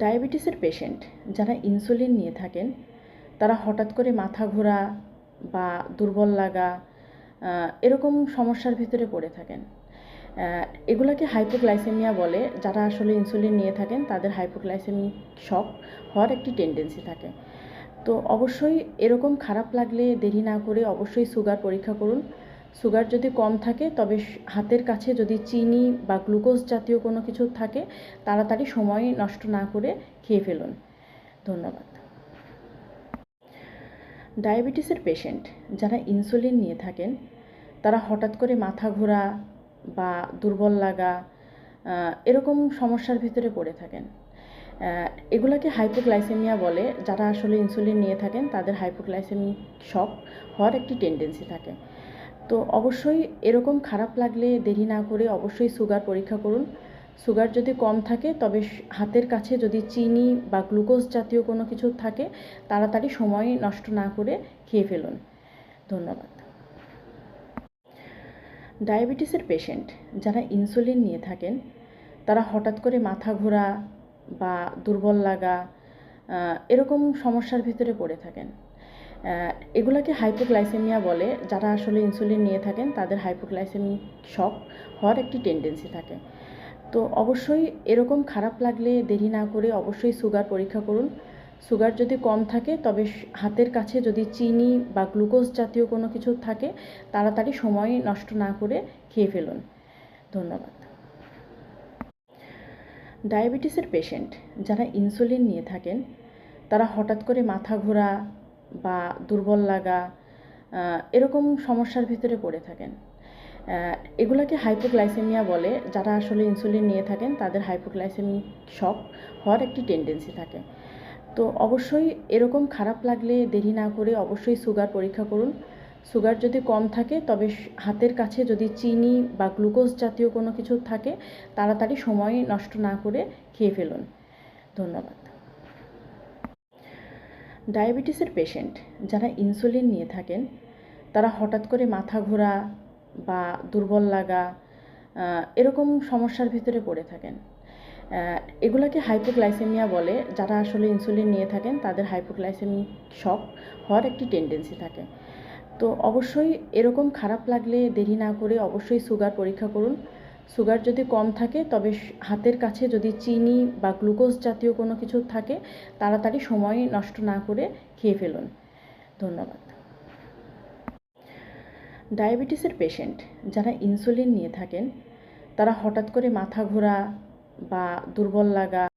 ডায়াবেটিসের পেশেন্ট যারা ইনসুলিন নিয়ে থাকেন তারা হঠাৎ করে মাথা ঘোরা বা দুর্বল লাগা এরকম সমস্যার ভিতরে পড়ে থাকেন। এগুলাকে হাইপোগ্লাইসেমিয়া বলে। যারা আসলে ইনসুলিন নিয়ে থাকেন তাদের হাইপোগ্লাইসেমিক শক হওয়ার একটি টেন্ডেন্সি থাকে। তো অবশ্যই এরকম খারাপ লাগলে দেরি না করে অবশ্যই সুগার পরীক্ষা করুন। সুগার যদি কম থাকে তবে হাতের কাছে যদি চিনি বা গ্লুকোজ জাতীয় কোনো কিছু থাকে তাড়াতাড়ি সময় নষ্ট না করে খেয়ে ফেলুন। ধন্যবাদ। ডায়াবেটিসের পেশেন্ট যারা ইনসুলিন নিয়ে থাকেন তারা হঠাৎ করে মাথা ঘোরা বা দুর্বল লাগা এরকম সমস্যার ভিতরে পড়ে থাকেন। এগুলাকে হাইপোগ্লাইসেমিয়া বলে। যারা আসলে ইনসুলিন নিয়ে থাকেন তাদের হাইপোগ্লাইসেমিক শক হওয়ার একটি টেন্ডেন্সি থাকে। তো অবশ্যই এরকম খারাপ লাগলে দেরি না করে অবশ্যই সুগার পরীক্ষা করুন। সুগার যদি কম থাকে তবে হাতের কাছে যদি চিনি বা গ্লুকোজ জাতীয় কোনো কিছু থাকে তাড়াতাড়ি সময় নষ্ট না করে খেয়ে ফেলুন। ধন্যবাদ। ডায়াবেটিসের পেশেন্ট যারা ইনসুলিন নিয়ে থাকেন তারা হঠাৎ করে মাথা ঘোরা বা দুর্বল লাগা এরকম সমস্যার ভিতরে পড়ে থাকেন। এগুলাকে হাইপোগ্লাইসেমিয়া বলে। যারা আসলে ইনসুলিন নিয়ে থাকেন তাদের হাইপোগ্লাইসেমিক শক হওয়ার একটি টেন্ডেন্সি থাকে। তো অবশ্যই এরকম খারাপ লাগলে দেরি না করে অবশ্যই সুগার পরীক্ষা করুন। সুগার যদি কম থাকে তবে হাতের কাছে যদি চিনি বা গ্লুকোজ জাতীয় কোনো কিছু থাকে তাড়াতাড়ি সময় নষ্ট না করে খেয়ে ফেলুন। ধন্যবাদ। ডায়াবেটিসের পেশেন্ট যারা ইনসুলিন নিয়ে থাকেন তারা হঠাৎ করে মাথা ঘোরা বা দুর্বল লাগা এরকম সমস্যার ভিতরে পড়ে থাকেন। এগুলাকে হাইপোগ্লাইসেমিয়া বলে। যারা আসলে ইনসুলিন নিয়ে থাকেন তাদের হাইপোগ্লাইসেমিক শক হওয়ার একটি টেন্ডেন্সি থাকে। তো অবশ্যই এরকম খারাপ লাগলে দেরি না করে অবশ্যই সুগার পরীক্ষা করুন। সুগার যদি কম থাকে তবে হাতের কাছে যদি চিনি বা গ্লুকোজ জাতীয় কোনো কিছু থাকে তাড়াতাড়ি সময় নষ্ট না করে খেয়ে ফেলুন। ধন্যবাদ। ডায়াবেটিসের পেশেন্ট যারা ইনসুলিন নিয়ে থাকেন তারা হঠাৎ করে মাথা ঘোরা বা দুর্বল লাগা এরকম সমস্যার ভিতরে পড়ে থাকেন। এগুলাকে হাইপোগ্লাইসেমিয়া বলে। যারা আসলে ইনসুলিন নিয়ে থাকেন তাদের হাইপোগ্লাইসেমিক শক হওয়ার একটি টেন্ডেন্সি থাকে। তো অবশ্যই এরকম খারাপ লাগলে দেরি না করে অবশ্যই সুগার পরীক্ষা করুন। সুগার যদি কম থাকে তবে হাতের কাছে যদি চিনি বা গ্লুকোজ জাতীয় কোনো কিছু থাকে তাড়াতাড়ি সময় নষ্ট না করে খেয়ে ফেলুন। ধন্যবাদ। ডায়াবেটিসের পেশেন্ট যারা ইনসুলিন নিয়ে থাকেন তারা হঠাৎ করে মাথা ঘোরা বা দুর্বল লাগা